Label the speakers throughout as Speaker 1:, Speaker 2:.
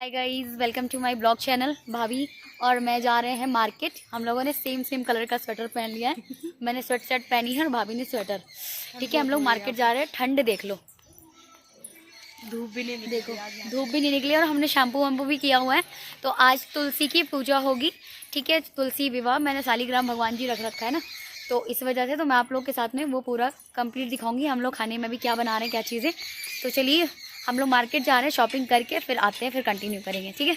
Speaker 1: Hi guys, welcome to my blog channel. भाभी और मैं जा रहे हैं मार्केट। हम लोगों ने सेम कलर का स्वेटर पहन लिया है। मैंने स्वेट शर्ट पहनी है और भाभी ने स्वेटर। ठीक है, हम लोग मार्केट जा रहे हैं। ठंड देख लो,
Speaker 2: धूप भी नहीं निकली,
Speaker 1: देखो धूप भी नहीं निकली और हमने शैम्पू वैम्पू भी किया हुआ है। तो आज तुलसी की पूजा होगी। ठीक है, तुलसी विवाह मैंने शालिग्राम भगवान जी रख रखा है ना, तो इस वजह से तो मैं आप लोग के साथ में वो पूरा कंप्लीट दिखाऊंगी। हम लोग खाने में भी क्या बना रहे हैं, क्या चीज़ें। तो चलिए हम लोग मार्केट जा रहे हैं, शॉपिंग करके फिर आते हैं, फिर कंटिन्यू करेंगे। ठीक है।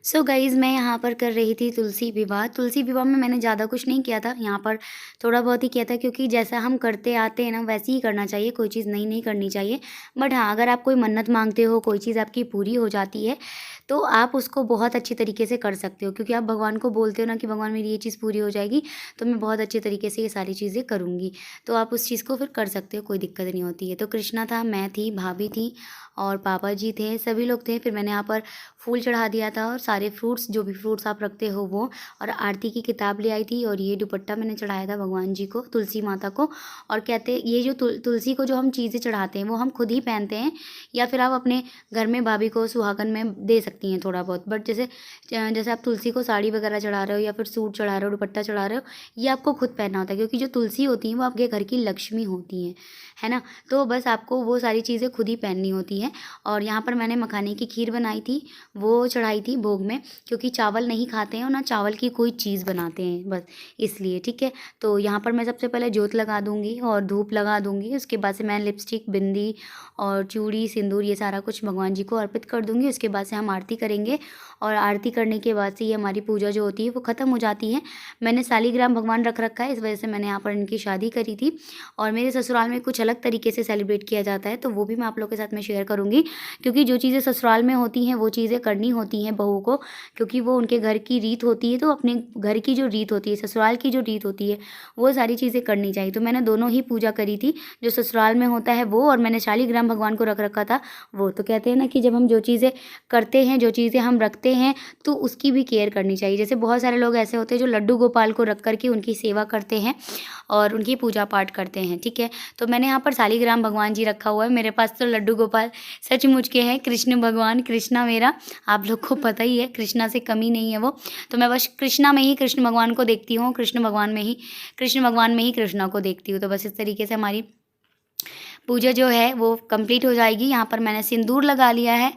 Speaker 1: सो गाइज़, मैं यहाँ पर कर रही थी तुलसी विवाह। तुलसी विवाह में मैंने ज़्यादा कुछ नहीं किया था, यहाँ पर थोड़ा बहुत ही किया था, क्योंकि जैसा हम करते आते हैं ना वैसे ही करना चाहिए, कोई चीज़ नई नहीं करनी चाहिए। बट हाँ, अगर आप कोई मन्नत मांगते हो, कोई चीज़ आपकी पूरी हो जाती है, तो आप उसको बहुत अच्छी तरीके से कर सकते हो, क्योंकि आप भगवान को बोलते हो ना कि भगवान मेरी ये चीज़ पूरी हो जाएगी तो मैं बहुत अच्छे तरीके से ये सारी चीज़ें करूँगी। तो आप उस चीज़ को फिर कर सकते हो, कोई दिक्कत नहीं होती है। तो कृष्णा था, मैं थी, भाभी थी और पापा जी थे, सभी लोग थे। फिर मैंने यहाँ पर फूल चढ़ा दिया था और सारे फ्रूट्स, जो भी फ्रूट्स आप रखते हो वो, और आरती की किताब ले आई थी। और ये दुपट्टा मैंने चढ़ाया था भगवान जी को, तुलसी माता को। और कहते ये जो तुलसी को जो हम चीज़ें चढ़ाते हैं वो हम खुद ही पहनते हैं, या फिर आप अपने घर में भाभी को सुहागन में दे सकती हैं थोड़ा बहुत। बट जैसे जैसे आप तुलसी को साड़ी वगैरह चढ़ा रहे हो या फिर सूट चढ़ा रहे हो, दुपट्टा चढ़ा रहे हो, ये आपको खुद पहनना होता है, क्योंकि जो तुलसी होती हैं वो आपके घर की लक्ष्मी होती हैं, है ना। तो बस आपको वो सारी चीज़ें खुद ही पहननी होती हैं। और यहाँ पर मैंने मखाने की खीर बनाई थी, वो चढ़ाई थी भोग में, क्योंकि चावल नहीं खाते हैं और ना चावल की कोई चीज़ बनाते हैं, बस इसलिए। ठीक है, तो यहाँ पर मैं सबसे पहले जोत लगा दूँगी और धूप लगा दूँगी। उसके बाद से मैं लिपस्टिक, बिंदी और चूड़ी, सिंदूर, ये सारा कुछ भगवान जी को अर्पित कर दूँगी। उसके बाद से हम आरती करेंगे और आरती करने के बाद से ये हमारी पूजा जो होती है वो ख़त्म हो जाती है। मैंने शालिग्राम भगवान रख रखा है, इस वजह से मैंने यहाँ पर इनकी शादी करी थी। और मेरे ससुराल में कुछ अलग तरीके से सेलिब्रेट किया जाता है, तो वो भी मैं आप लोग के साथ में शेयर करूँगी, क्योंकि जो चीज़ें ससुराल में होती हैं वो चीज़ें करनी होती हैं बहू को, क्योंकि वो उनके घर की रीत होती है। तो अपने घर की जो रीत होती है, ससुराल की जो रीत होती है, वो सारी चीज़ें करनी चाहिए। तो मैंने दोनों ही पूजा करी थी, जो ससुराल में होता है वो, और मैंने शालिग्राम भगवान को रख रखा था वो। तो कहते हैं ना कि जब हम जो चीज़ें करते हैं, जो चीज़ें हम रखते हैं, तो उसकी भी केयर करनी चाहिए। जैसे बहुत सारे लोग ऐसे होते हैं जो लड्डू गोपाल को रख करके उनकी सेवा करते हैं और उनकी पूजा पाठ करते हैं। ठीक है, तो मैंने यहाँ पर शालिग्राम भगवान जी रखा हुआ है। मेरे पास तो लड्डू गोपाल सचमुच के हैं, कृष्ण भगवान, कृष्णा मेरा, आप लोग को पता ही है, कृष्णा से कमी नहीं है वो। तो मैं बस कृष्णा में ही कृष्ण भगवान को देखती हूँ, कृष्ण भगवान में ही कृष्णा को देखती हूँ। तो बस इस तरीके से हमारी पूजा जो है वो कंप्लीट हो जाएगी। यहाँ पर मैंने सिंदूर लगा लिया है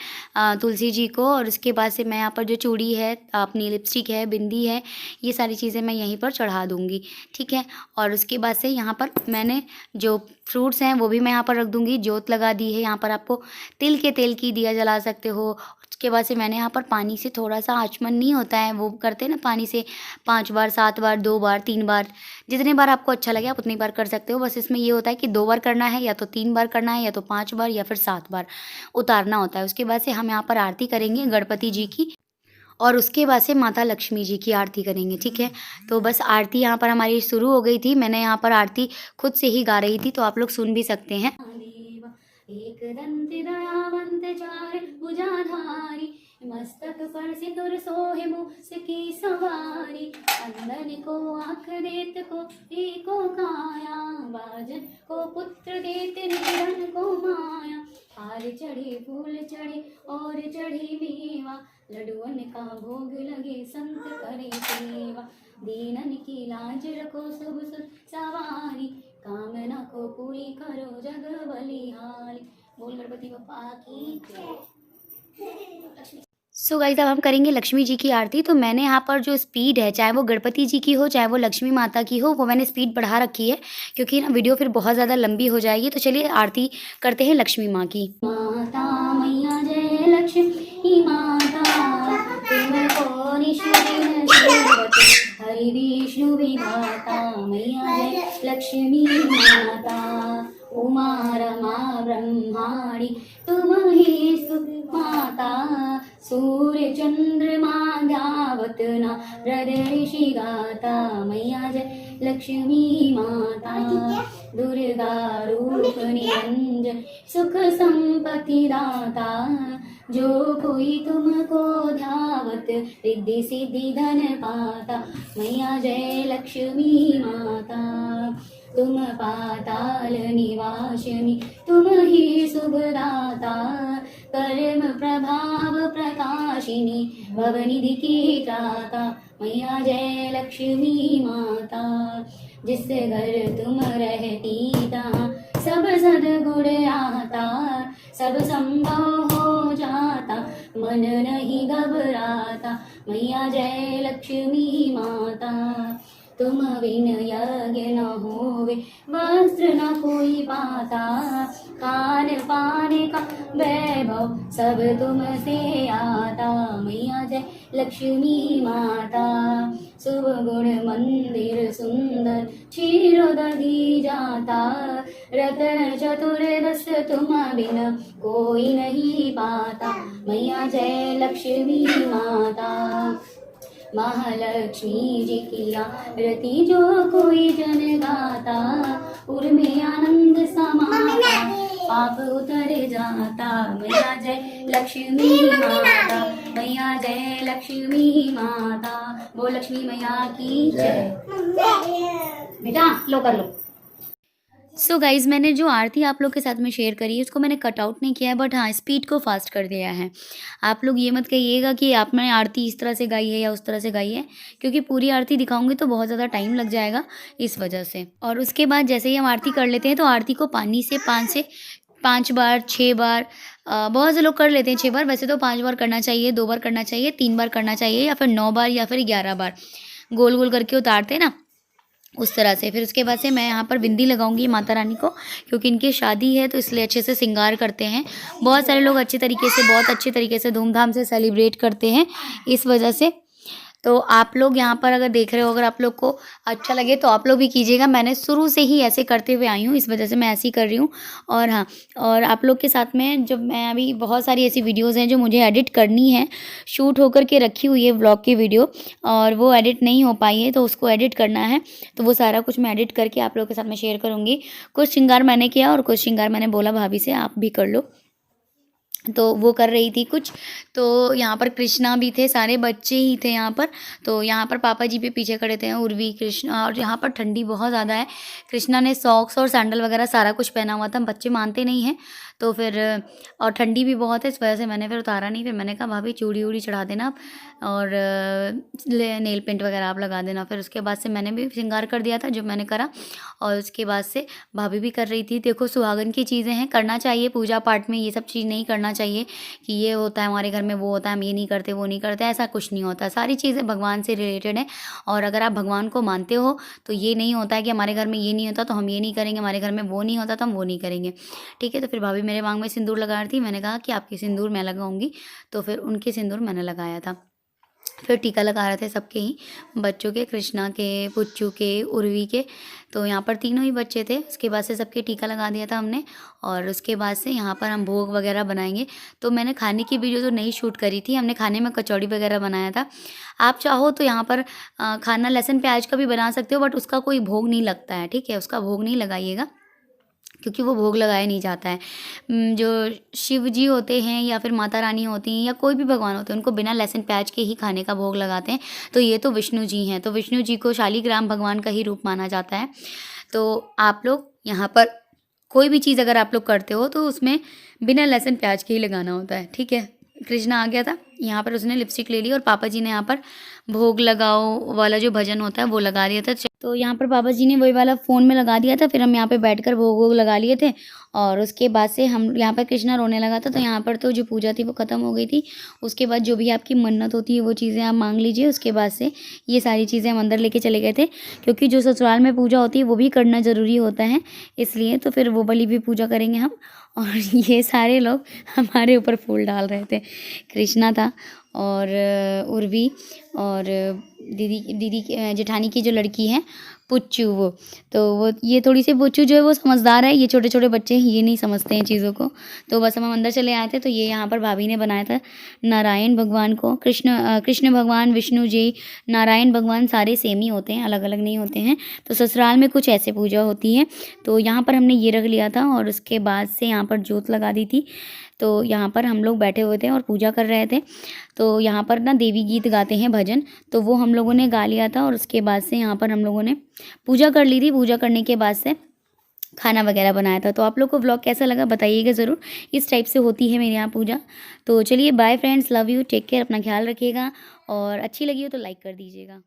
Speaker 1: तुलसी जी को, और उसके बाद से मैं यहाँ पर जो चूड़ी है, अपनी लिपस्टिक है, बिंदी है, ये सारी चीज़ें मैं यहीं पर चढ़ा दूँगी। ठीक है, और उसके बाद से यहाँ पर मैंने जो फ्रूट्स हैं वो भी मैं यहाँ पर रख दूँगी। जोत लगा दी है, यहाँ पर आपको तिल के तेल की दिया जला सकते हो। उसके बाद से मैंने यहाँ पर पानी से थोड़ा सा आचमन नहीं होता है, वो करते हैं ना पानी से 5 बार, 7 बार, 2 बार, 3 बार, जितने बार आपको अच्छा लगे आप उतनी बार कर सकते हो। बस इसमें ये होता है कि 2 बार करना है, या तो 3 बार करना है, या तो 5 बार, या फिर 7 बार उतारना होता है। उसके बाद से हम यहाँ पर आरती करेंगे गणपति जी की, और उसके बाद से माता लक्ष्मी जी की आरती करेंगे। ठीक है, तो बस आरती यहाँ पर हमारी शुरू हो गई थी। मैंने यहाँ पर आरती खुद से ही गा रही थी, तो आप लोग सुन भी सकते हैं। एक दंत दयावंत चार भुजाधारी, मस्तक पर सिंदूर सोहे मूस की सवारी, अंदन को आँख देत को एको काया, बाजन को पुत्र देत निधन को माया, हार चढ़े फूल चढ़े और चढ़े मेवा, लडुअन का भोग लगे संत करे सेवा, दीनन की लाज रखो सब सुख सवारी, कामना को पूरी करो जग बलिहारी, बोल गणपति बप्पा की जय। सो गाइस, अब हम करेंगे लक्ष्मी जी की आरती। तो मैंने यहाँ पर जो स्पीड है, चाहे वो गणपति जी की हो, चाहे वो लक्ष्मी माता की हो, वो मैंने स्पीड बढ़ा रखी है, क्योंकि ना वीडियो फिर बहुत ज़्यादा लंबी हो जाएगी। तो चलिए आरती करते हैं लक्ष्मी माँ की। माता मैया जय लक्ष्मी माता, हरि विष्णु विधाता, मैया जय लक्ष्मी माता, उमा रमा ब्रह्माणी तुम ही सुख माता, सूर्य चंद्रमा ध्यावत न हृदय ऋषि गाता, मैया जय लक्ष्मी माता, दुर्गा रूप निरंजन सुख संपत्ति दाता, जो कोई तुमको ध्यावत रिद्धि सिद्धि धन पाता, मैया जय लक्ष्मी माता, तुम पाताल निवासिनी तुम ही शुभदाता, कर्म प्रभाव प्रकाशिनी भवनिधि की त्राता मैया जय लक्ष्मी माता। जिस घर तुम रहती तहाँ सब सद्गुण आता, सब संभव हो जाता मन नहीं घबराता मैया जय लक्ष्मी माता। तुम बिन यज्ञ न होवे वस्त्र न कोई पाता, खान पाने का वैभव सब तुमसे आता मैया जय लक्ष्मी माता। शुभ गुण मंदिर सुंदर क्षीरोदधि जाता, रतन चतुर्दश तुम बिन कोई नहीं पाता मैया जय लक्ष्मी माता। महालक्ष्मी जी की आरती जो कोई जन गाता, उर में आनंद समाता पाप उतर जाता मैया जय लक्ष्मी माता, मैया जय लक्ष्मी माता। बोल लक्ष्मी मैया की जय। बेटा लो कर लो। सो गाइज़, मैंने जो आरती आप लोग के साथ में शेयर करी है उसको मैंने कट आउट नहीं किया है, बट हाँ स्पीड को फास्ट कर दिया है। आप लोग ये मत कहिएगा कि आपने आरती इस तरह से गाई है या उस तरह से गाई है, क्योंकि पूरी आरती दिखाऊंगी तो बहुत ज़्यादा टाइम लग जाएगा इस वजह से। और उसके बाद जैसे ही हम आरती कर लेते हैं तो आरती को पानी से 5 बार 6 बार, बहुत से लोग कर लेते हैं 6 बार, वैसे तो 5 बार करना चाहिए, 2 बार करना चाहिए, 3 बार करना चाहिए, या फिर 9 बार या फिर 11 बार गोल गोल करके उतारते हैं ना, उस तरह से। फिर उसके बाद से मैं यहाँ पर बिंदी लगाऊंगी माता रानी को, क्योंकि इनकी शादी है तो इसलिए अच्छे से श्रृंगार करते हैं। बहुत सारे लोग बहुत अच्छे तरीके से धूमधाम से सेलिब्रेट करते हैं इस वजह से। तो आप लोग यहाँ पर अगर देख रहे हो, अगर आप लोग को अच्छा लगे तो आप लोग भी कीजिएगा। मैंने शुरू से ही ऐसे करते हुए आई हूँ, इस वजह से मैं ऐसे ही कर रही हूँ। और हाँ, और आप लोग के साथ में जब मैं अभी बहुत सारी ऐसी वीडियोज़ हैं जो मुझे एडिट करनी है, शूट होकर के रखी हुई है व्लॉग की वीडियो, और वो एडिट नहीं हो पाई है तो उसको एडिट करना है। तो वो सारा कुछ मैं एडिट करके आप लोग के साथ में शेयर करूँगी। कुछ श्रृंगार मैंने किया और कुछ श्रृंगार मैंने बोला भाभी से आप भी कर लो, तो वो कर रही थी कुछ। तो यहाँ पर कृष्णा भी थे, सारे बच्चे ही थे यहाँ पर। तो यहाँ पर पापा जी भी पीछे खड़े थे, उर्वी, कृष्णा, और यहाँ पर ठंडी बहुत ज़्यादा है। कृष्णा ने सॉक्स और सैंडल वगैरह सारा कुछ पहना हुआ था, बच्चे मानते नहीं हैं तो फिर, और ठंडी भी बहुत है, इस वजह से मैंने फिर उतारा नहीं। फिर मैंने कहा भाभी चूड़ी वूड़ी चढ़ा देना आप, और नेल पेंट वगैरह आप लगा देना। फिर उसके बाद से मैंने भी श्रृंगार कर दिया था जो मैंने करा, और उसके बाद से भाभी भी कर रही थी। देखो सुहागन की चीज़ें हैं, करना चाहिए पूजा पाठ में, ये सब चीज़ नहीं करना चाहिए कि ये होता है हमारे घर में, वो होता है हम ये नहीं करते वो नहीं करते, ऐसा कुछ नहीं होता। सारी चीज़ें भगवान से रिलेटेड है, और अगर आप भगवान को मानते हो तो ये नहीं होता है कि हमारे घर में ये नहीं होता तो हम ये नहीं करेंगे, हमारे घर में वो नहीं होता तो हम वो नहीं करेंगे, ठीक है। तो फिर भाभी मेरे मांग में सिंदूर लगा रही थी, मैंने कहा कि आपकी सिंदूर मैं लगाऊंगी, तो फिर उनके सिंदूर मैंने लगाया था। फिर टीका लगा रहे थे सबके ही, बच्चों के, कृष्णा के, पुच्चू के, उर्वी के, तो यहाँ पर तीनों ही बच्चे थे। उसके बाद से सबके टीका लगा दिया था हमने, और उसके बाद से यहाँ पर हम भोग वगैरह बनाएंगे। तो मैंने खाने की वीडियो तो नहीं शूट करी थी, हमने खाने में कचौड़ी वगैरह बनाया था। आप चाहो तो यहाँ पर खाना लहसुन प्याज का भी बना सकते हो, बट उसका कोई भोग नहीं लगता है, ठीक है, उसका भोग नहीं लगाइएगा, क्योंकि वो भोग लगाया नहीं जाता है। जो शिव जी होते हैं या फिर माता रानी होती हैं या कोई भी भगवान होते हैं, उनको बिना लहसुन प्याज के ही खाने का भोग लगाते हैं। तो ये तो विष्णु जी हैं, तो विष्णु जी को शालिग्राम भगवान का ही रूप माना जाता है। तो आप लोग यहाँ पर कोई भी चीज़ अगर आप लोग करते हो तो उसमें बिना लहसुन प्याज के ही लगाना होता है, ठीक है। कृष्णा आ गया था यहाँ पर, उसने लिपस्टिक ले ली, और पापा जी ने यहाँ पर भोग लगाओ वाला जो भजन होता है वो लगा दिया था। तो यहाँ पर पापा जी ने वही वाला फ़ोन में लगा दिया था, फिर हम यहाँ पे बैठकर भोग वोग लगा लिए थे। और उसके बाद से हम यहाँ पर कृष्णा रोने लगा था, तो यहाँ पर तो जो पूजा थी वो ख़त्म हो गई थी। उसके बाद जो भी आपकी मन्नत होती है वो चीज़ें आप मांग लीजिए। उसके बाद से ये सारी चीज़ें हम अंदर लेके चले गए थे, क्योंकि जो ससुराल में पूजा होती है वो भी करना ज़रूरी होता है, इसलिए तो फिर वो वाली भी पूजा करेंगे हम। और ये सारे लोग हमारे ऊपर फूल डाल रहे थे। कृष्णा था और उर्वी और दीदी जेठानी की जो लड़की है पुच्चू, वो तो वो ये थोड़ी सी पुच्चू जो है वो समझदार है, ये छोटे छोटे बच्चे हैं ये नहीं समझते हैं चीज़ों को। तो बस हम अंदर चले आए थे। तो ये यहाँ पर भाभी ने बनाया था नारायण भगवान को, कृष्ण भगवान, विष्णु जी, नारायण भगवान सारे सेम ही होते हैं, अलग अलग नहीं होते हैं। तो ससुराल में कुछ ऐसे पूजा होती है। तो यहाँ पर हमने ये रख लिया था, और उसके बाद से यहाँ पर जोत लगा दी थी। तो यहाँ पर हम लोग बैठे हुए थे और पूजा कर रहे थे। तो यहाँ पर ना देवी गीत गाते हैं भजन, तो वो हम लोगों ने गा लिया था। और उसके बाद से यहाँ पर हम लोगों ने पूजा कर ली थी। पूजा करने के बाद से खाना वगैरह बनाया था। तो आप लोग को व्लॉग कैसा लगा बताइएगा ज़रूर। इस टाइप से होती है मेरे यहाँ पूजा। तो चलिए bye friends, love you, take care, अपना ख्याल रखिएगा और अच्छी लगी हो तो लाइक कर दीजिएगा।